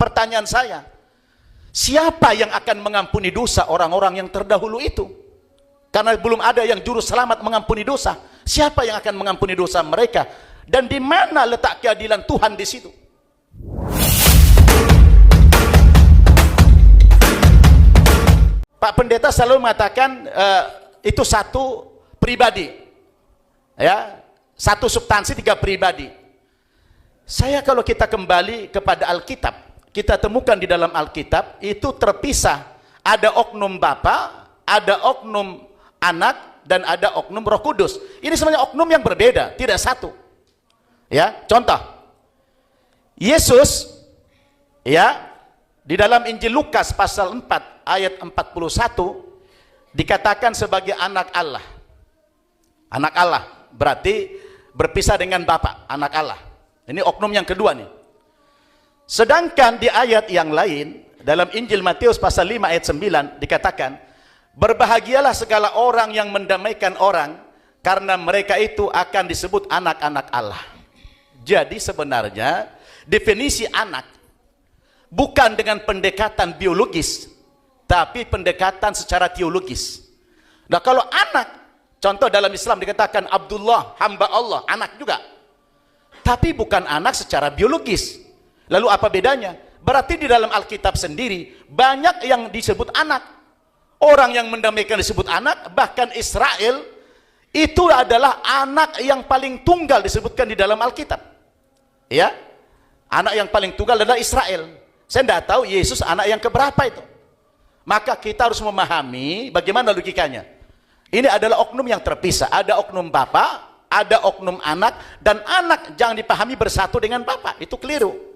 Pertanyaan saya, siapa yang akan mengampuni dosa orang-orang yang terdahulu itu? Karena belum ada yang juru selamat mengampuni dosa. Siapa yang akan mengampuni dosa mereka? Dan di mana letak keadilan Tuhan di situ? Pak Pendeta selalu mengatakan itu satu pribadi, ya, satu substansi tiga pribadi. Saya kalau kita kembali kepada Alkitab, kita temukan di dalam Alkitab itu terpisah. Ada oknum Bapa, ada oknum Anak, dan ada oknum Roh Kudus. Ini sebenarnya oknum yang berbeda, tidak satu. Ya, contoh. Yesus, ya, di dalam Injil Lukas pasal 4 ayat 41 dikatakan sebagai anak Allah. Anak Allah berarti berpisah dengan Bapa, anak Allah. Ini oknum yang kedua nih. Sedangkan di ayat yang lain dalam Injil Matius pasal 5 ayat 9 dikatakan, berbahagialah segala orang yang mendamaikan orang, karena mereka itu akan disebut anak-anak Allah. Jadi sebenarnya definisi anak bukan dengan pendekatan biologis, tapi pendekatan secara teologis. Nah, kalau anak, contoh dalam Islam dikatakan Abdullah, hamba Allah, anak juga. Tapi bukan anak secara biologis. Lalu apa bedanya? Berarti di dalam Alkitab sendiri banyak yang disebut anak. Orang yang mendamaikan disebut anak, bahkan Israel itu adalah anak yang paling tunggal disebutkan di dalam Alkitab. Ya, anak yang paling tunggal adalah Israel. Saya tidak tahu Yesus anak yang keberapa itu. Maka kita harus memahami bagaimana logikanya. Ini adalah oknum yang terpisah. Ada oknum Bapa, ada oknum Anak, dan anak jangan dipahami bersatu dengan Bapa. Itu keliru.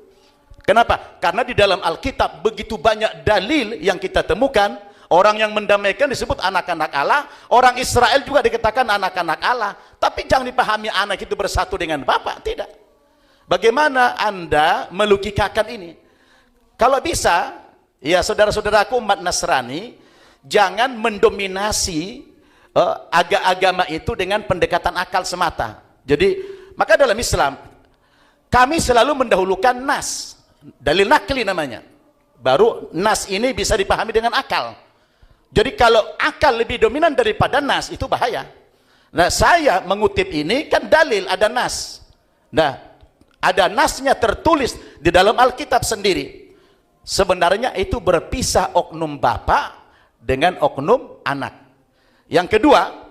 Kenapa? Karena di dalam Alkitab begitu banyak dalil yang kita temukan. Orang yang mendamaikan disebut anak-anak Allah, orang Israel juga dikatakan anak-anak Allah. Tapi jangan dipahami anak itu bersatu dengan Bapa, tidak. Bagaimana Anda melogikakan ini? Kalau bisa, ya saudara-saudaraku umat Nasrani, jangan mendominasi agama itu dengan pendekatan akal semata. Jadi, maka dalam Islam, kami selalu mendahulukan nas, dalil nakli namanya. Baru nas ini bisa dipahami dengan akal. Jadi kalau akal lebih dominan daripada nas, itu bahaya. Nah, saya mengutip ini kan dalil, ada nas. Nah, ada nasnya tertulis di dalam Alkitab sendiri. Sebenarnya itu berpisah oknum Bapa dengan oknum Anak. Yang kedua,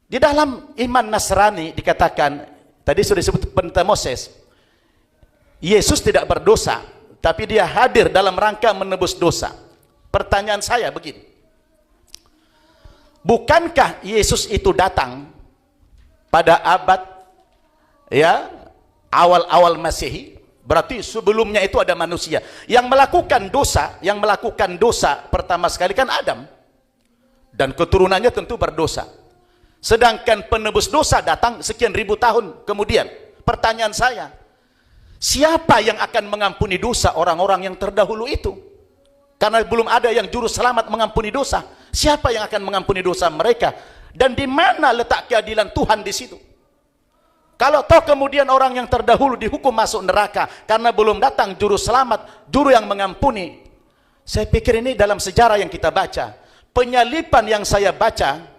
di dalam iman Nasrani dikatakan, tadi sudah disebut Pendeta Moses, Yesus tidak berdosa, tapi dia hadir dalam rangka menebus dosa. Pertanyaan saya begini, bukankah Yesus itu datang pada abad, ya, awal-awal Masehi? Berarti sebelumnya itu ada manusia yang melakukan dosa. Yang melakukan dosa pertama sekali kan Adam, dan keturunannya tentu berdosa. Sedangkan penebus dosa datang sekian ribu tahun kemudian. Pertanyaan saya, siapa yang akan mengampuni dosa orang-orang yang terdahulu itu? Karena belum ada yang juru selamat mengampuni dosa. Siapa yang akan mengampuni dosa mereka? Dan di mana letak keadilan Tuhan di situ? Kalau toh kemudian orang yang terdahulu dihukum masuk neraka karena belum datang juru selamat, juru yang mengampuni. Saya pikir ini dalam sejarah yang kita baca, penyalipan yang saya baca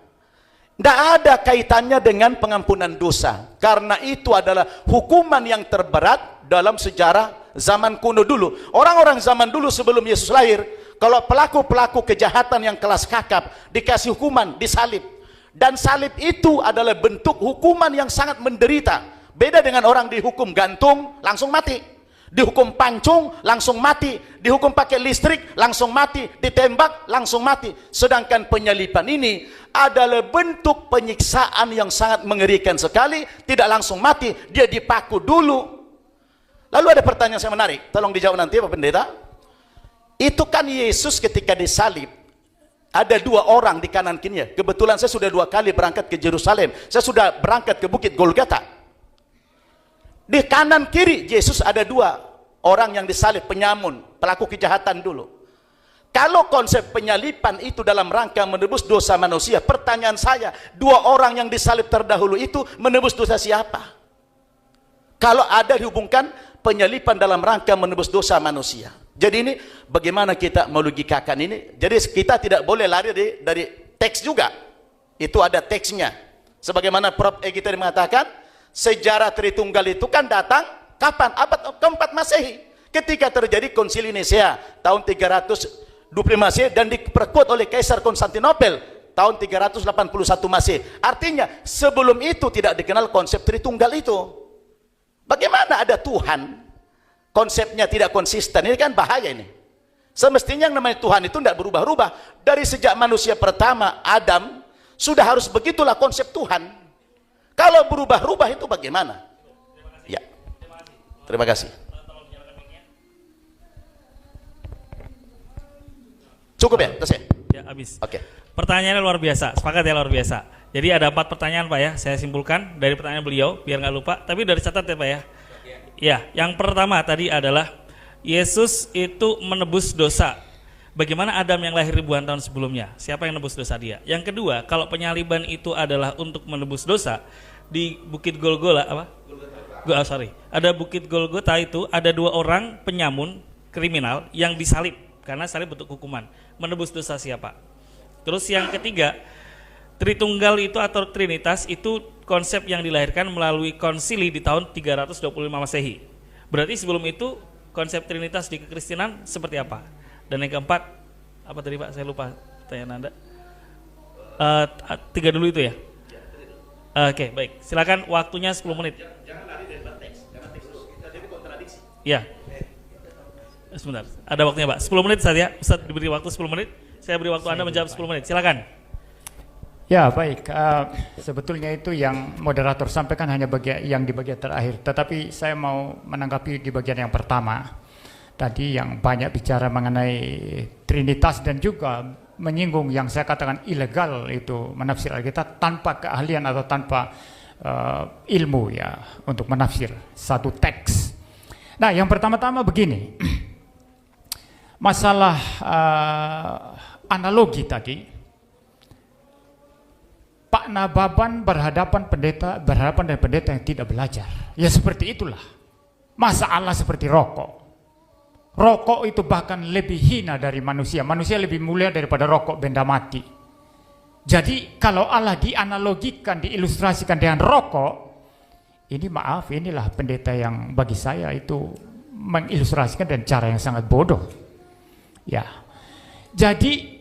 tidak ada kaitannya dengan pengampunan dosa. Karena itu adalah hukuman yang terberat dalam sejarah zaman kuno dulu. Orang-orang zaman dulu sebelum Yesus lahir, kalau pelaku-pelaku kejahatan yang kelas kakap dikasih hukuman, disalib. Dan salib itu adalah bentuk hukuman yang sangat menderita. Beda dengan orang dihukum gantung langsung mati, dihukum pancung langsung mati, dihukum pakai listrik langsung mati, ditembak langsung mati. Sedangkan penyalipan ini adalah bentuk penyiksaan yang sangat mengerikan sekali. Tidak langsung mati, dia dipaku dulu. Lalu ada pertanyaan saya menarik, tolong dijawab nanti Pak Pendeta. Itu kan Yesus ketika disalib, ada dua orang di kanan kirinya. Kebetulan saya sudah 2 kali berangkat ke Yerusalem. Saya sudah berangkat ke Bukit Golgota. Di kanan kiri Yesus ada 2 orang yang disalib, penyamun, pelaku kejahatan dulu. Kalau konsep penyalipan itu dalam rangka menebus dosa manusia, pertanyaan saya, 2 orang yang disalib terdahulu itu menebus dosa siapa? Kalau ada dihubungkan penyalipan dalam rangka menebus dosa manusia. Jadi ini bagaimana kita melogikakan ini? Jadi kita tidak boleh lari dari teks juga. Itu ada teksnya. Sebagaimana Prof. Egy tadi mengatakan, sejarah Tritunggal itu kan datang kapan? Abad keempat Masehi. Ketika terjadi Konsili Nisea tahun 325 Masehi dan diperkuat oleh Kaisar Konstantinopel tahun 381 Masehi. Artinya sebelum itu tidak dikenal konsep Tritunggal itu. Bagaimana ada Tuhan? Konsepnya tidak konsisten. Ini kan bahaya ini. Semestinya yang namanya Tuhan itu tidak berubah-ubah. Dari sejak manusia pertama, Adam, sudah harus begitulah konsep Tuhan. Kalau berubah-ubah itu bagaimana? Ya. Terima kasih. Cukup ya? Terus ya? Ya, habis. Oke. Pertanyaannya luar biasa, sepakat ya, luar biasa. Jadi ada 4 pertanyaan Pak ya, saya simpulkan dari pertanyaan beliau, biar nggak lupa. Tapi dari catat ya Pak ya. Ya, yang pertama tadi adalah Yesus itu menebus dosa. Bagaimana Adam yang lahir ribuan tahun sebelumnya? Siapa yang menebus dosa dia? Yang kedua, kalau penyaliban itu adalah untuk menebus dosa, di Bukit Golgota apa? Ada Bukit Golgota itu ada 2 orang penyamun kriminal yang disalib karena salib bentuk hukuman. Menebus dosa siapa? Terus yang ketiga, Tritunggal itu atau Trinitas itu konsep yang dilahirkan melalui konsili di tahun 325 Masehi. Berarti sebelum itu konsep Trinitas di kekristenan seperti apa? Dan yang keempat, apa tadi Pak? Saya lupa pertanyaan Anda. 3 dulu itu ya? Oke, baik. Silakan, waktunya 10 menit. Jangan lari dari teks, karena teks itu jadi kontradiksi. Ya. Sebentar, ada waktunya Pak. 10 menit saja. Ustaz diberi waktu 10 menit. Saya beri waktu Anda menjawab 10 menit. Silakan. Ya baik, sebetulnya itu yang moderator sampaikan hanya yang di bagian terakhir, tetapi saya mau menanggapi di bagian yang pertama. Tadi yang banyak bicara mengenai Trinitas dan juga menyinggung yang saya katakan ilegal itu menafsir Alkitab tanpa keahlian atau tanpa ilmu ya untuk menafsir satu teks. Nah yang pertama-tama begini, masalah analogi tadi. Pak Nababan berhadapan dengan pendeta yang tidak belajar. Ya seperti itulah. Masa Allah seperti rokok. Rokok itu bahkan lebih hina dari manusia. Manusia lebih mulia daripada rokok benda mati. Jadi kalau Allah dianalogikan, diilustrasikan dengan rokok, ini maaf, inilah pendeta yang bagi saya itu mengilustrasikan dengan cara yang sangat bodoh. Ya. Jadi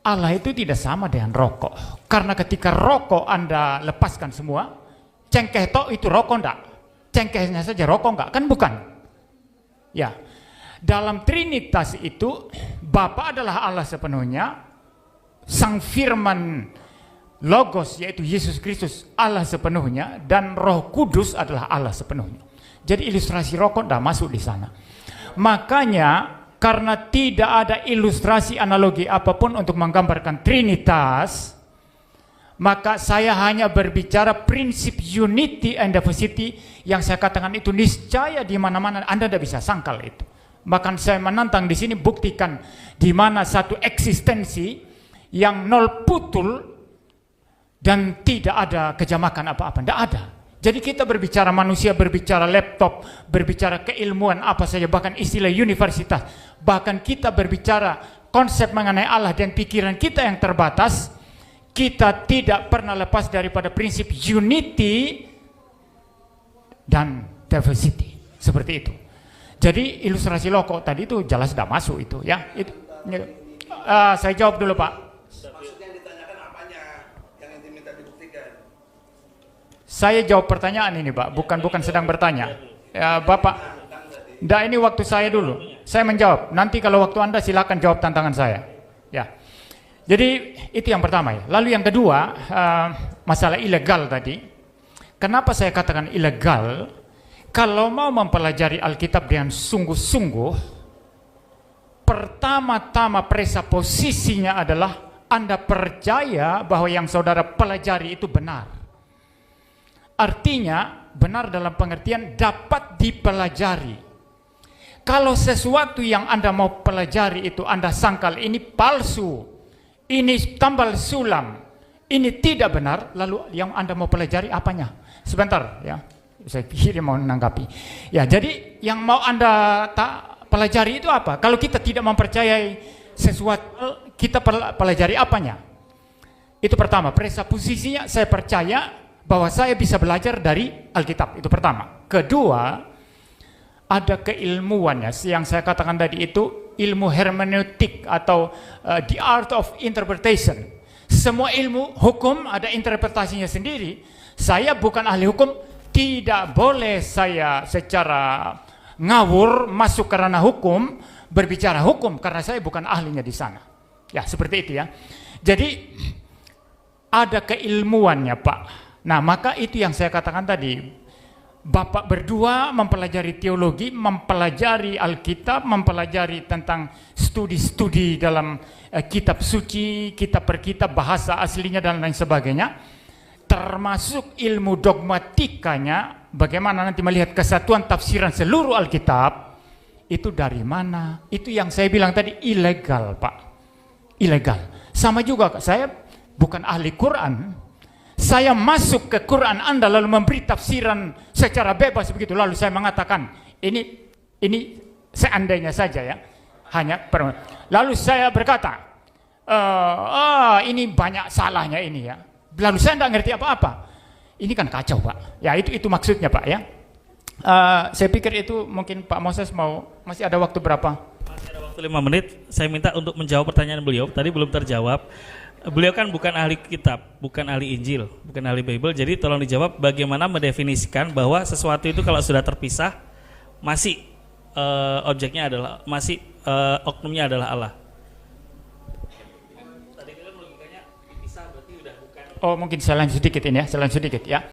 Allah itu tidak sama dengan rokok. Karena ketika rokok Anda lepaskan semua, cengkeh tok itu rokok enggak? Cengkehnya saja rokok enggak? Kan bukan. Ya. Dalam Trinitas itu Bapa adalah Allah sepenuhnya, Sang Firman Logos yaitu Yesus Kristus Allah sepenuhnya, dan Roh Kudus adalah Allah sepenuhnya. Jadi ilustrasi rokok enggak masuk di sana. Makanya karena tidak ada ilustrasi analogi apapun untuk menggambarkan Trinitas, maka saya hanya berbicara prinsip unity and diversity yang saya katakan itu niscaya di mana-mana Anda tidak bisa sangkal itu. Bahkan saya menantang di sini buktikan di mana satu eksistensi yang nol putul dan tidak ada kejamakan apa-apa, tidak ada. Jadi kita berbicara manusia, berbicara laptop, berbicara keilmuan apa saja, bahkan istilah universitas, bahkan kita berbicara konsep mengenai Allah dan pikiran kita yang terbatas, kita tidak pernah lepas daripada prinsip unity dan diversity, seperti itu. Jadi ilustrasi loko tadi itu jelas sudah masuk itu ya. Itu, saya jawab dulu Pak. Maksudnya yang ditanyakan apanya yang diminta dibuktikan? Saya jawab pertanyaan ini Pak, bukan sedang bertanya. Ya, Bapak, enggak, ini waktu saya dulu. Saya menjawab. Nanti kalau waktu Anda silakan jawab tantangan saya. Ya. Jadi itu yang pertama ya. Lalu yang kedua, masalah ilegal tadi. Kenapa saya katakan ilegal? Kalau mau mempelajari Alkitab dengan sungguh-sungguh, pertama-tama presuposisinya adalah Anda percaya bahwa yang saudara pelajari itu benar. Artinya benar dalam pengertian dapat dipelajari. Kalau sesuatu yang Anda mau pelajari itu Anda sangkal ini palsu, ini tambal sulam, ini tidak benar, lalu yang Anda mau pelajari apanya? Sebentar ya. Saya pikir dia mau menanggapi. Ya, jadi yang mau Anda pelajari itu apa? Kalau kita tidak mempercayai sesuatu, kita pelajari apanya? Itu pertama, presupposisinya saya percaya bahwa saya bisa belajar dari Alkitab, itu pertama. Kedua, ada keilmuannya, yang saya katakan tadi itu ilmu hermeneutik atau the art of interpretation. Semua ilmu hukum ada interpretasinya sendiri. Saya bukan ahli hukum, tidak boleh saya secara ngawur masuk ke ranah hukum, berbicara hukum, karena saya bukan ahlinya di sana. Ya, seperti itu ya. Jadi ada keilmuannya, Pak. Nah, maka itu yang saya katakan tadi. Bapak berdua mempelajari teologi, mempelajari Alkitab, mempelajari tentang studi-studi dalam kitab suci, kitab per kitab, bahasa aslinya dan lain sebagainya. Termasuk ilmu dogmatikanya, bagaimana nanti melihat kesatuan tafsiran seluruh Alkitab. Itu dari mana? Itu yang saya bilang tadi, ilegal, Pak. Ilegal. Sama juga, saya bukan ahli Quran. Saya masuk ke Quran Anda lalu memberi tafsiran secara bebas begitu, lalu saya mengatakan ini seandainya saja ya, lalu saya berkata ini banyak salahnya ini ya, lalu saya tidak ngerti apa-apa. Ini kan kacau, Pak. Ya, itu maksudnya, Pak ya. Saya pikir itu mungkin Pak Moses masih ada waktu berapa? Masih ada waktu 5 menit. Saya minta untuk menjawab pertanyaan beliau. Tadi belum terjawab. Beliau kan bukan ahli kitab, bukan ahli Injil, bukan ahli Bible. Jadi tolong dijawab bagaimana mendefinisikan bahwa sesuatu itu kalau sudah terpisah masih objeknya adalah oknumnya adalah Allah. Tadi bilang logikanya dipisah berarti udah bukan. Oh, mungkin saya lanjut sedikit ini ya, saya lanjut sedikit ya.